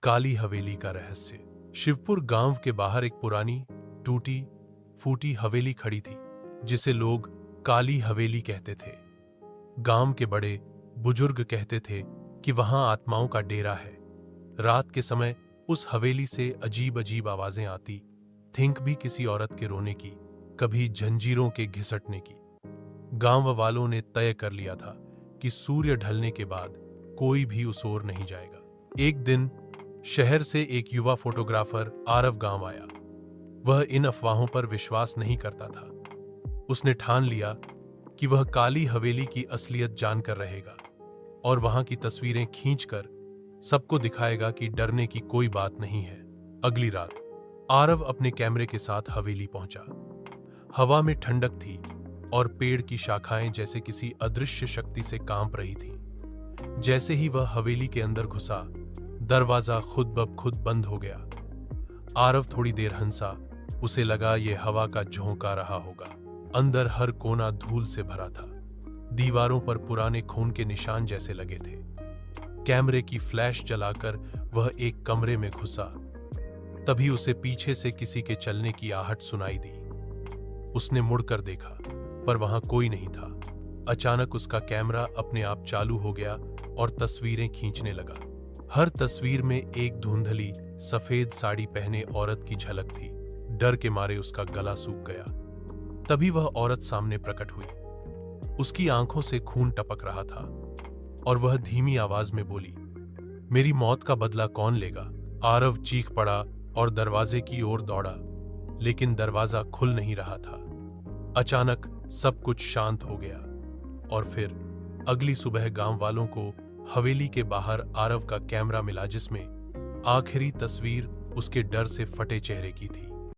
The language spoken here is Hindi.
काली हवेली का रहस्य। शिवपुर गांव के बाहर एक पुरानी टूटी फूटी हवेली खड़ी थी, जिसे लोग काली हवेली कहते थे। गांव के बड़े बुजुर्ग कहते थे कि वहां आत्माओं का डेरा है। रात के समय उस हवेली से अजीब अजीब आवाजें आती, थिंक भी किसी औरत के रोने की, कभी जंजीरों के घिसटने की। गांव वालों ने तय कर लिया था कि सूर्य ढलने के बाद कोई भी उस ओर नहीं जाएगा। एक दिन शहर से एक युवा फोटोग्राफर आरव गांव आया। वह इन अफवाहों पर विश्वास नहीं करता था। उसने ठान लिया कि वह काली हवेली की असलियत जानकर रहेगा और वहां की तस्वीरें खींचकर सबको दिखाएगा कि डरने की कोई बात नहीं है। अगली रात आरव अपने कैमरे के साथ हवेली पहुंचा। हवा में ठंडक थी और पेड़ की शाखाएं जैसे किसी अदृश्य शक्ति से कांप रही थीं। जैसे ही वह हवेली के अंदर घुसा, दरवाजा खुद ब खुद बंद हो गया। आरव थोड़ी देर हंसा। उसे लगा यह हवा का झोंका रहा होगा। अंदर हर कोना धूल से भरा था। दीवारों पर पुराने खून के निशान जैसे लगे थे। कैमरे की फ्लैश जलाकर वह एक कमरे में घुसा। तभी उसे पीछे से किसी के चलने की आहट सुनाई दी। उसने मुड़कर देखा, पर वहां कोई नहीं था। अचानक उसका कैमरा अपने आप चालू हो गया और तस्वीरें खींचने लगा। हर तस्वीर में एक धुंधली सफेद साड़ी पहने औरत की झलक थी। डर के मारे उसका गला सूख गया। तभी वह औरत सामने प्रकट हुई। उसकी आंखों से खून टपक रहा था और वह धीमी आवाज में बोली, मेरी मौत का बदला कौन लेगा? आरव चीख पड़ा और दरवाजे की ओर दौड़ा, लेकिन दरवाजा खुल नहीं रहा था। अचानक सब कुछ शांत हो गया और फिर अगली सुबह गांव वालों को हवेली के बाहर आरव का कैमरा मिला, जिसमें आखिरी तस्वीर उसके डर से फटे चेहरे की थी।